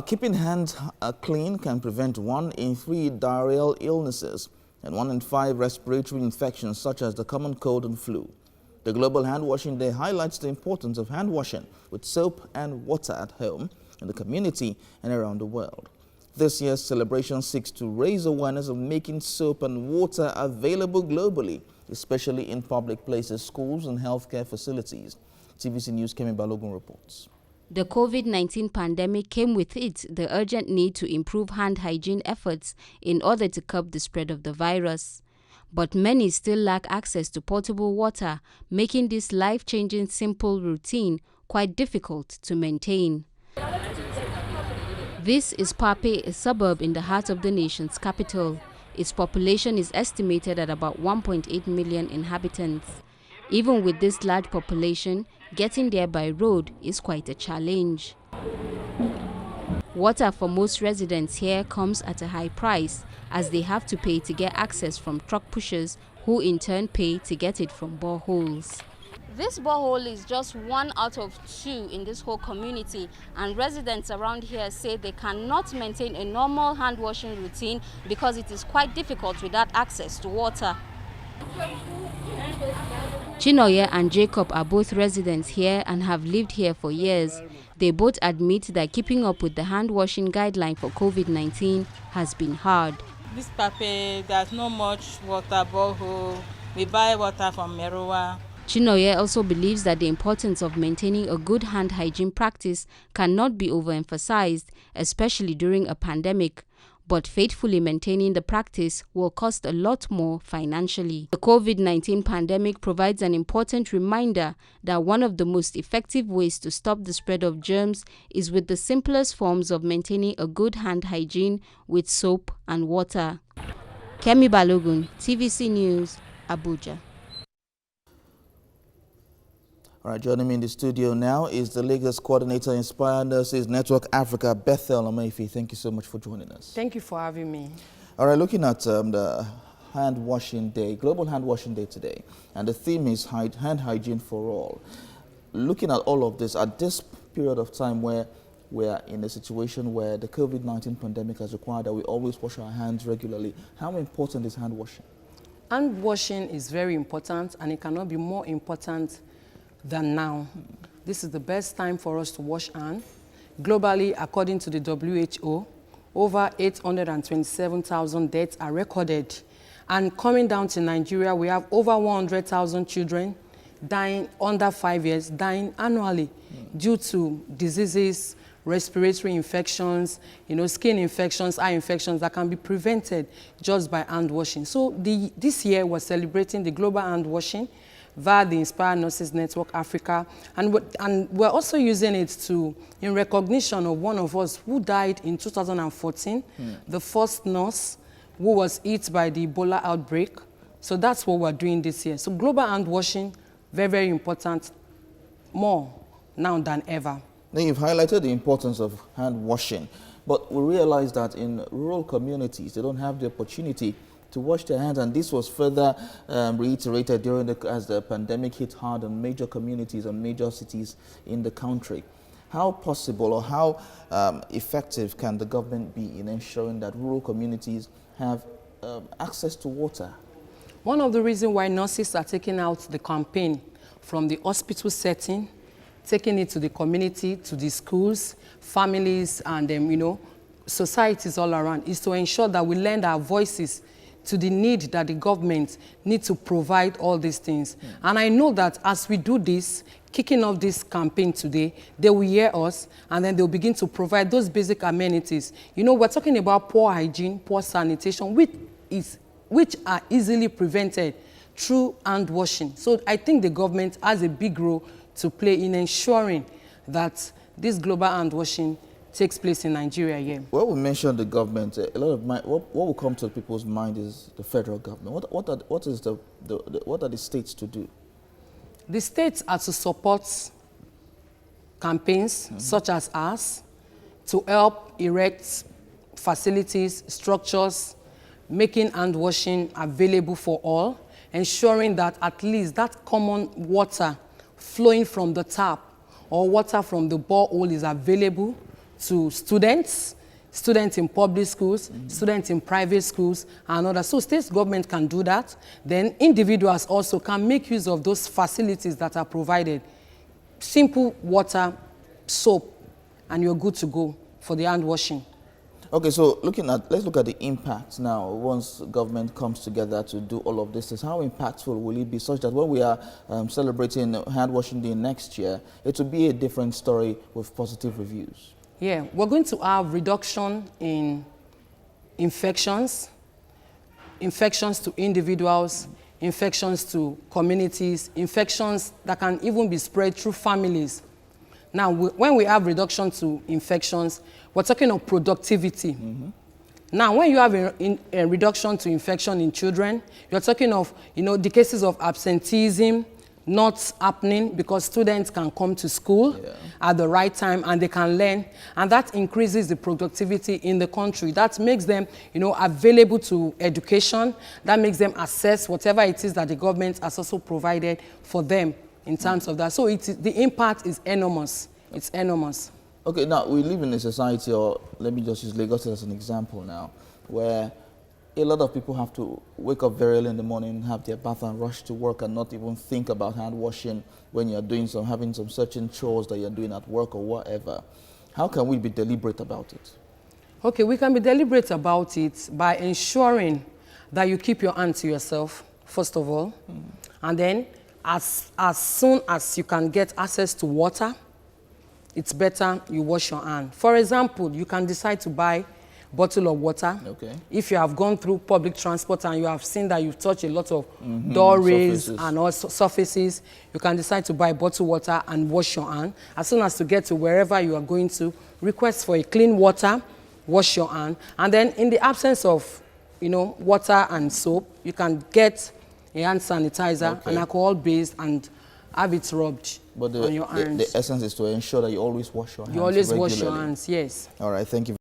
Keeping hands clean can prevent 1 in 3 diarrheal illnesses and 1 in 5 respiratory infections such as the common cold and flu. The Global Hand Washing Day highlights the importance of hand washing with soap and water at home, in the community and around the world. This year's celebration seeks to raise awareness of making soap and water available globally, especially in public places, schools and healthcare facilities. TVC News' Kemi Balogun reports. The COVID-19 pandemic came with it the urgent need to improve hand hygiene efforts in order to curb the spread of the virus. But many still lack access to potable water, making this life-changing simple routine quite difficult to maintain. This is Pape, a suburb in the heart of the nation's capital. Its population is estimated at about 1.8 million inhabitants. Even with this large population, getting there by road is quite a challenge. Water for most residents here comes at a high price, as they have to pay to get access from truck pushers, who in turn pay to get it from boreholes. This borehole is just 1 out of 2 in this whole community, and residents around here say they cannot maintain a normal hand washing routine because it is quite difficult without access to water. Chinoye and Jacob are both residents here and have lived here for years. They both admit that keeping up with the hand washing guideline for COVID-19 has been hard. This Pape, there's not much water borehole. We buy water from Merowa. Chinoye also believes that the importance of maintaining a good hand hygiene practice cannot be overemphasized, especially during a pandemic. But faithfully maintaining the practice will cost a lot more financially. The COVID-19 pandemic provides an important reminder that one of the most effective ways to stop the spread of germs is with the simplest forms of maintaining a good hand hygiene with soap and water. Kemi Balogun, TVC News, Abuja. All right, joining me in the studio now is the Lagos Coordinator, Inspire Nurses Network Africa, Bethel Amefi. Thank you so much for joining us. Thank you for having me. All right, looking at the Hand Washing Day, Global Hand Washing Day today, and the theme is hand hygiene for all. Looking at all of this, at this period of time where we are in a situation where the COVID-19 pandemic has required that we always wash our hands regularly, how important is hand washing? Hand washing is very important, and it cannot be more important than now. This is the best time for us to wash hands. Globally, according to the WHO, over 827,000 deaths are recorded. And coming down to Nigeria, we have over 100,000 children dying under 5 years, dying annually due to diseases, respiratory infections, skin infections, eye infections that can be prevented just by hand washing. So this year we're celebrating the global hand washing via the Inspire Nurses Network Africa, and we're also using it in recognition of one of us who died in 2014, the first nurse who was hit by the Ebola outbreak. So that's what we're doing this year. So global hand washing, very, very important, more now than ever. Now, you've highlighted the importance of hand washing, but we realize that in rural communities, they don't have the opportunity to wash their hands, and this was further reiterated as the pandemic hit hard on major communities and major cities in the country. How possible or how effective can the government be in ensuring that rural communities have access to water? One of the reasons why nurses are taking out the campaign from the hospital setting, taking it to the community, to the schools, families, and societies all around, is to ensure that we lend our voices to the need that the government needs to provide all these things. And I know that as we do this, kicking off this campaign today, they will hear us, and then they'll begin to provide those basic amenities. We're talking about poor hygiene, poor sanitation, which are easily prevented through hand washing. So I think the government has a big role to play in ensuring that this global hand washing takes place in Nigeria here. Well, we mentioned the government. A lot of what will come to people's mind is the federal government. What are the states to do? The states are to support campaigns such as ours to help erect facilities, structures, making hand washing available for all, ensuring that at least that common water flowing from the tap or water from the borehole is available to students in public schools, students in private schools, and others. So state government can do that. Then individuals also can make use of those facilities that are provided. Simple water, soap, and you're good to go for the hand washing. Okay, so let's look at the impact now. Once government comes together to do all of this, how impactful will it be such that when we are celebrating Hand Washing Day next year, it will be a different story with positive reviews? Yeah, we're going to have reduction in infections to individuals, infections to communities, infections that can even be spread through families. Now, when we have reduction to infections, we're talking of productivity. Now, when you have a reduction to infection in children, you're talking of, the cases of absenteeism not happening because students can come to school at the right time and they can learn, and that increases the productivity in the country. That makes them, available to education. That makes them access whatever it is that the government has also provided for them in terms of that. So the impact is enormous. It's enormous. Okay, now we live in a society, or let me just use Lagos as an example now, where a lot of people have to wake up very early in the morning, have their bath and rush to work and not even think about hand washing when you're having some certain chores that you're doing at work or whatever. How can we be deliberate about it? Okay, we can be deliberate about it by ensuring that you keep your hand to yourself, first of all, and then as soon as you can get access to water, it's better you wash your hand. For example, you can decide to buy a bottle of water. Okay. If you have gone through public transport and you have seen that you've touched a lot of doorways and also surfaces, you can decide to buy bottled water and wash your hand. As soon as you get to wherever you are going to, request for a clean water, wash your hand. And then in the absence of, water and soap, you can get a hand sanitizer, an alcohol-based, and have it rubbed on your hands. The essence is to ensure that you always wash your hands. You always wash your hands, yes. All right, thank you.